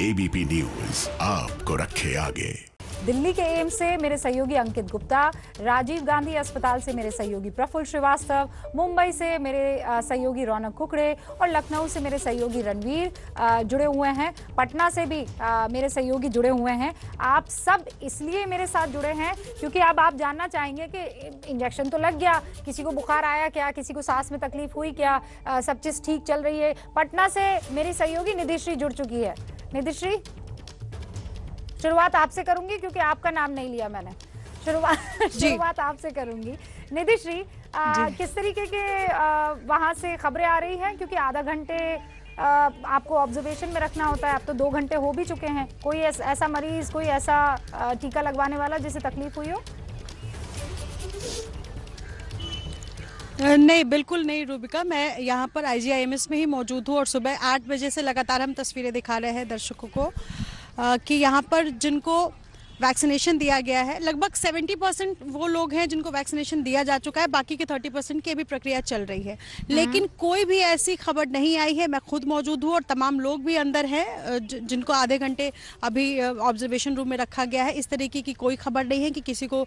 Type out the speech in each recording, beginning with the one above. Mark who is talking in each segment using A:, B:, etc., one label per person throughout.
A: ABP news आपको रखे आगे।
B: दिल्ली के एम्स से मेरे सहयोगी अंकित गुप्ता, राजीव गांधी अस्पताल से मेरे सहयोगी प्रफुल्ल श्रीवास्तव, मुंबई से मेरे सहयोगी रौनक कुकड़े और लखनऊ से मेरे सहयोगी रणवीर जुड़े हुए हैं। पटना से भी मेरे सहयोगी जुड़े हुए हैं। आप सब इसलिए मेरे साथ जुड़े हैं क्योंकि अब आप जानना चाहेंगे कि इंजेक्शन तो लग गया, किसी को बुखार आया क्या, किसी को सांस में तकलीफ हुई क्या, सब चीज़ ठीक चल रही है। पटना से मेरी सहयोगी निधिश्री जुड़ चुकी है। निधिश्री, शुरुआत आपसे करूंगी क्योंकि आपका नाम नहीं लिया मैंने। शुरुआत आपसे करूंगी। निधिश्री, किस तरीके के वहां से खबरें आ रही हैं, क्योंकि आधा घंटे आपको ऑब्जर्वेशन में रखना होता है, अब तो 2 घंटे हो भी चुके हैं। कोई ऐसा मरीज, कोई ऐसा टीका लगवाने वाला जिसे तकलीफ हुई हो?
C: नहीं, बिल्कुल नहीं रूबिका। मैं यहाँ पर IGIMS में ही मौजूद हूँ और सुबह 8 बजे से लगातार हम तस्वीरें दिखा रहे हैं दर्शकों को कि यहाँ पर जिनको वैक्सीनेशन दिया गया है, लगभग 70% वो लोग हैं जिनको वैक्सीनेशन दिया जा चुका है, बाकी के 30% की अभी प्रक्रिया चल रही है। लेकिन कोई भी ऐसी खबर नहीं आई है। मैं खुद मौजूद हूँ और तमाम लोग भी अंदर हैं जिनको आधे घंटे अभी ऑब्जर्वेशन रूम में रखा गया है। इस तरीके की कोई खबर नहीं है कि किसी को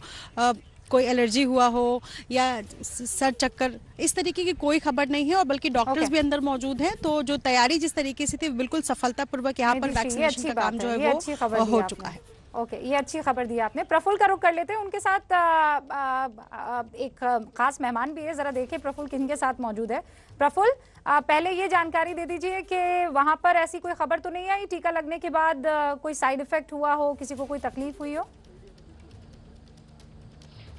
C: कोई एलर्जी हुआ हो या सर चक्कर, इस तरीके की कोई खबर नहीं है। और बल्कि डॉक्टर्स भी अंदर मौजूद हैं, तो जो तैयारी जिस तरीके से थी बिल्कुल सफलतापूर्वक यहाँ पर वैक्सीनेशन का काम जो है वो हो चुका है।
B: ओके, ये अच्छी खबर दी आपने। प्रफुल्ल का रुख कर लेते हैं, उनके साथ एक खास मेहमान भी है। जरा देखिए प्रफुल्ल किन के साथ मौजूद है। प्रफुल्ल, पहले ये जानकारी दे दीजिए कि वहां पर ऐसी कोई खबर तो नहीं आई टीका लगने के बाद कोई साइड इफेक्ट हुआ हो, किसी को कोई तकलीफ हुई हो?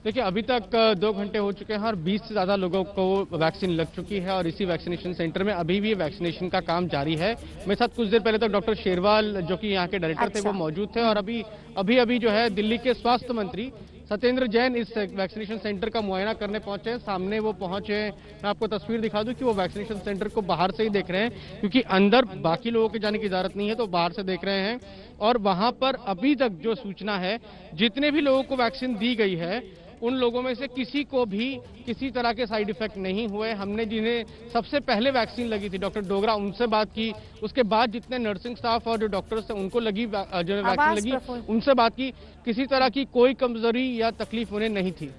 D: देखिए, अभी तक 2 घंटे हो चुके हैं और 20 से ज़्यादा लोगों को वैक्सीन लग चुकी है और इसी वैक्सीनेशन सेंटर में अभी भी वैक्सीनेशन का काम जारी है। मेरे साथ कुछ देर पहले तो डॉक्टर शेरवाल, जो कि यहाँ के डायरेक्टर थे, वो मौजूद थे। और अभी जो है दिल्ली के स्वास्थ्य मंत्री सत्येंद्र जैन इस वैक्सीनेशन सेंटर का मुआयना करने पहुंचे हैं। सामने वो पहुंचे हैं। मैं आपको तस्वीर दिखा दूं कि वो वैक्सीनेशन सेंटर को बाहर से ही देख रहे हैं, क्योंकि अंदर बाकी लोगों के जाने की इजाजत नहीं है, तो बाहर से देख रहे हैं। और वहां पर अभी तक जो सूचना है, जितने भी लोगों को वैक्सीन दी गई है उन लोगों में से किसी को भी किसी तरह के साइड इफेक्ट नहीं हुए। हमने जिन्हें सबसे पहले वैक्सीन लगी थी, डॉक्टर डोगरा, उनसे बात की। उसके बाद जितने नर्सिंग स्टाफ और जो डॉक्टर्स थे उनको लगी, जो वैक्सीन लगी, उनसे बात की। किसी तरह की कोई कमजोरी या तकलीफ उन्हें नहीं थी।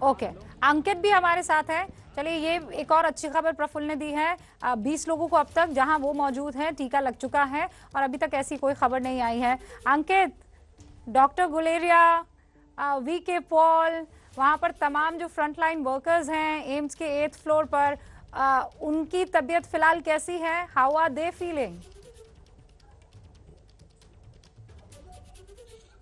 B: ओके, अंकित भी हमारे साथ है। चलिए, ये एक और अच्छी खबर प्रफुल्ल ने दी है। 20 लोगों को अब तक जहां वो मौजूद हैं टीका लग चुका है और अभी तक ऐसी कोई खबर नहीं आई है। अंकित, डॉक्टर गुलेरिया, VK पॉल, वहाँ पर तमाम जो फ्रंटलाइन वर्कर्स हैं एम्स के 8th फ्लोर पर, उनकी तबीयत फिलहाल कैसी है? How are they feeling?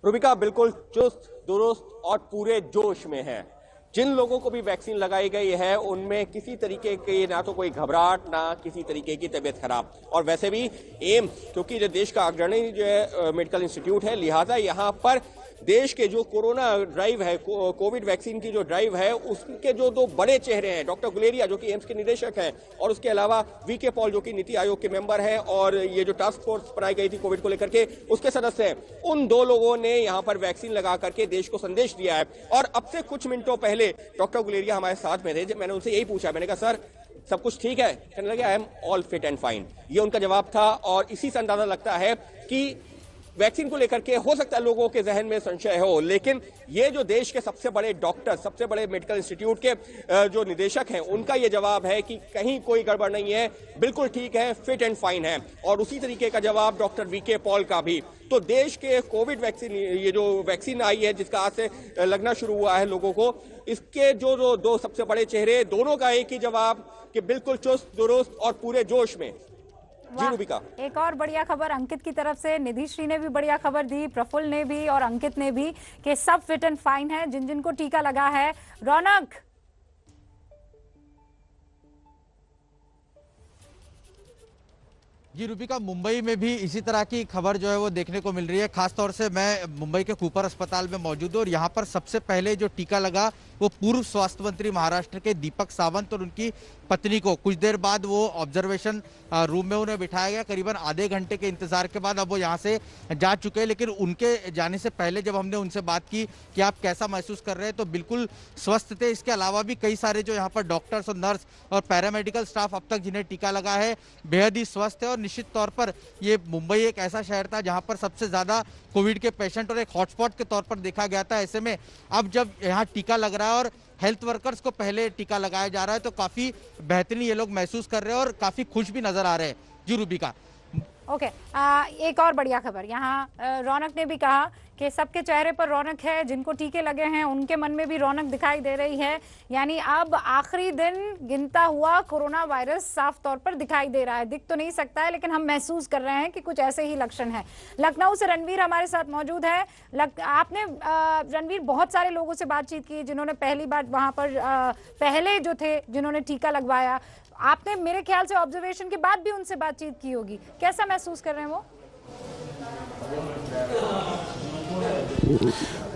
E: Rubika, बिल्कुल चुस्त दुरुस्त और पूरे जोश में है। जिन लोगों को भी वैक्सीन लगाई गई है उनमें किसी तरीके की ना तो कोई घबराहट, ना किसी तरीके की तबीयत खराब। और वैसे भी एम्स, क्योंकि जो देश का अग्रणी जो है मेडिकल इंस्टीट्यूट है, लिहाजा यहाँ पर देश के जो कोरोना ड्राइव है, कोविड वैक्सीन की जो ड्राइव है, उसके जो 2 बड़े चेहरे हैं, डॉक्टर गुलेरिया जो कि एम्स के निदेशक हैं, और उसके अलावा VK पॉल जो कि नीति आयोग के मेंबर हैं और ये जो टास्क फोर्स बनाई गई थी कोविड को लेकर के, उसके सदस्य हैं। उन 2 लोगों ने यहाँ पर वैक्सीन लगा करके देश को संदेश दिया है। और अब से कुछ मिनटों पहले डॉक्टर गुलेरिया हमारे साथ में थे। मैंने उनसे यही पूछा, मैंने कहा सर सब कुछ ठीक है? कहने लगे I am all fit and fine. ये उनका जवाब था। और इसी से अंदाजा लगता है कि वैक्सीन को लेकर के हो सकता है लोगों के जहन में संशय हो, लेकिन ये जो देश के सबसे बड़े डॉक्टर, सबसे बड़े मेडिकल इंस्टीट्यूट के जो निदेशक हैं, उनका ये जवाब है कि कहीं कोई गड़बड़ नहीं है, बिल्कुल ठीक है, फिट एंड फाइन है। और उसी तरीके का जवाब डॉक्टर VK पॉल का भी। तो देश के कोविड वैक्सीन, ये जो वैक्सीन आई है जिसका आज से लगना शुरू हुआ है लोगों को, इसके जो 2 सबसे बड़े चेहरे, दोनों का एक ही जवाब कि बिल्कुल चुस्त दुरुस्त और पूरे जोश में। जी रूबिका,
B: एक और बढ़िया खबर अंकित की तरफ से। निधिश्री ने भी बढ़िया खबर दी, प्रफुल्ल ने भी और अंकित ने भी, कि सब फिट एंड फाइन है जिन जिनको टीका लगा है। रौनक,
F: जी रूबिका, मुंबई में भी इसी तरह की खबर जो है वो देखने को मिल रही है। खासतौर से मैं मुंबई के कूपर अस्पताल में मौजूद हूँ और यहाँ पर सबसे पहले जो टीका लगा वो पूर्व स्वास्थ्य मंत्री महाराष्ट्र के दीपक सावंत और उनकी पत्नी को। कुछ देर बाद वो ऑब्जर्वेशन रूम में उन्हें बिठाया गया। करीबन आधे घंटे के इंतजार के बाद अब वो यहाँ से जा चुके हैं। लेकिन उनके जाने से पहले जब हमने उनसे बात की कि आप कैसा महसूस कर रहे हैं, तो बिल्कुल स्वस्थ थे। इसके अलावा भी कई सारे जो यहाँ पर डॉक्टर्स और नर्स और पैरामेडिकल स्टाफ अब तक जिन्हें टीका लगा है बेहद ही स्वस्थ है और निश्चित तौर पर ये मुंबई एक ऐसा शहर था जहां पर सबसे ज्यादा कोविड के पेशेंट और एक हॉटस्पॉट के तौर पर देखा गया था। ऐसे में अब जब यहाँ टीका लग रहा है और हेल्थ वर्कर्स को पहले टीका लगाया जा रहा है तो काफी बेहतरीन ये लोग महसूस कर रहे हैं और काफी खुश भी नजर आ रहे हैं। जी रूबिका।
B: ओके, एक और बढ़िया खबर यहाँ रौनक ने भी कहा कि सबके चेहरे पर रौनक है, जिनको टीके लगे हैं उनके मन में भी रौनक दिखाई दे रही है। यानी अब आखिरी दिन गिनता हुआ कोरोना वायरस साफ तौर पर दिखाई दे रहा है। दिख तो नहीं सकता है लेकिन हम महसूस कर रहे हैं कि कुछ ऐसे ही लक्षण हैं। लखनऊ से रणवीर हमारे साथ मौजूद है। आपने रणवीर बहुत सारे लोगों से बातचीत की जिन्होंने पहली बार वहां पर पहले जो थे जिन्होंने टीका लगवाया, आपने मेरे ख्याल से ऑब्जर्वेशन के बाद भी उनसे बातचीत की होगी, कैसा महसूस कर रहे हैं वो?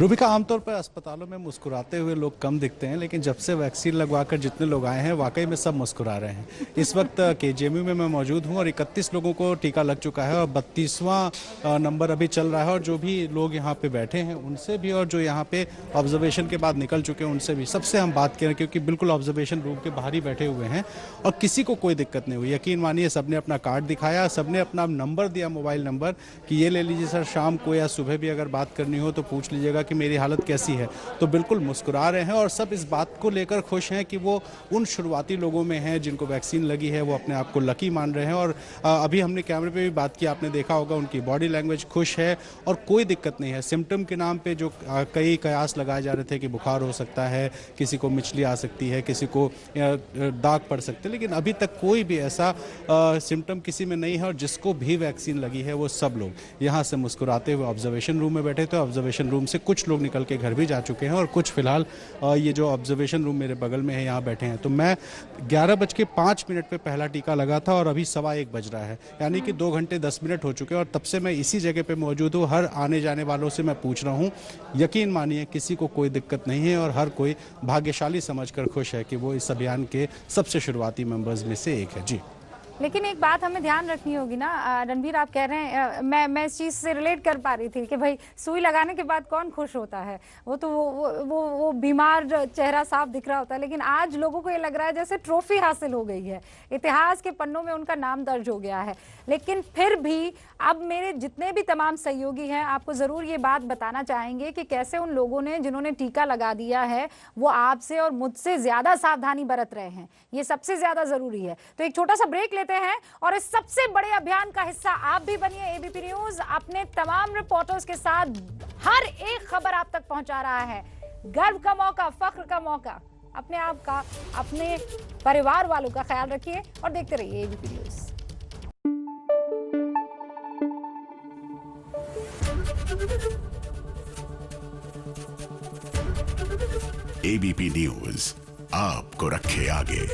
G: रूबिका, आमतौर पर अस्पतालों में मुस्कुराते हुए लोग कम दिखते हैं, लेकिन जब से वैक्सीन लगवाकर जितने लोग आए हैं वाकई में सब मुस्कुरा रहे हैं। इस वक्त केजीएमयू में मैं मौजूद हूं और 31 लोगों को टीका लग चुका है और 32वां नंबर अभी चल रहा है। और जो भी लोग यहां पे बैठे हैं उनसे भी और जो यहां पे ऑब्जर्वेशन के बाद निकल चुके हैं उनसे भी, सबसे हम बात करें क्योंकि बिल्कुल ऑब्जर्वेशन रूम के बाहर ही बैठे हुए हैं और किसी को कोई दिक्कत नहीं हुई। यकीन मानिए सबने अपना कार्ड दिखाया, सबने अपना नंबर दिया, मोबाइल नंबर, कि ये ले लीजिए सर, शाम को या सुबह भी अगर बात करनी हो तो पूछ लीजिएगा कि मेरी हालत कैसी है। तो बिल्कुल मुस्कुरा रहे हैं और सब इस बात को लेकर खुश हैं कि वो उन शुरुआती लोगों में हैं जिनको वैक्सीन लगी है, वो अपने आप को लकी मान रहे हैं। और अभी हमने कैमरे पे भी बात की, आपने देखा होगा उनकी बॉडी लैंग्वेज खुश है और कोई दिक्कत नहीं है। सिम्टम के नाम पे जो कई कयास लगाए जा रहे थे कि बुखार हो सकता है, किसी को मिचली आ सकती है, किसी को दाग पड़ सकते हैं, लेकिन अभी तक कोई भी ऐसा सिम्टम किसी में नहीं है। और जिसको भी वैक्सीन लगी है वो सब लोग यहाँ से मुस्कुराते हुए ऑब्जर्वेशन रूम में बैठे थे। ऑब्जर्वेशन रूम से कुछ लोग निकल के घर भी जा चुके हैं और कुछ फिलहाल ये जो ऑब्जर्वेशन रूम मेरे बगल में है यहाँ बैठे हैं। तो मैं 11:05 पे पहला टीका लगा था और अभी 1:15 बज रहा है, यानी कि 2 घंटे 10 मिनट हो चुके हैं और तब से मैं इसी जगह पे मौजूद हूँ। हर आने जाने वालों से मैं पूछ रहा हूँ, यकीन मानिए किसी को कोई दिक्कत नहीं है और हर कोई भाग्यशाली समझकर खुश है कि वो इस अभियान के सबसे शुरुआती मेंबर्स में से एक है। जी,
B: लेकिन एक बात हमें ध्यान रखनी होगी ना रणवीर, आप कह रहे हैं, मैं इस चीज़ से रिलेट कर पा रही थी कि भाई सुई लगाने के बाद कौन खुश होता है, वो तो वो बीमार चेहरा साफ दिख रहा होता है। लेकिन आज लोगों को ये लग रहा है जैसे ट्रॉफी हासिल हो गई है, इतिहास के पन्नों में उनका नाम दर्ज हो गया है। लेकिन फिर भी अब मेरे जितने भी तमाम सहयोगी हैं आपको ज़रूर ये बात बताना चाहेंगे कि कैसे उन लोगों ने जिन्होंने टीका लगा दिया है वो आपसे और मुझसे ज़्यादा सावधानी बरत रहे हैं। ये सबसे ज़्यादा ज़रूरी है। तो एक छोटा सा ब्रेक लेते हैं और इस सबसे बड़े अभियान का हिस्सा आप भी बनिए। एबीपी न्यूज़ अपने तमाम रिपोर्टर्स के साथ हर एक खबर आप तक पहुंचा रहा है। गर्व का मौका, फख्र का मौका, अपने आप का, अपने परिवार वालों का ख्याल रखिए और देखते रहिए एबीपी न्यूज़।
A: एबीपी न्यूज आपको रखे आगे।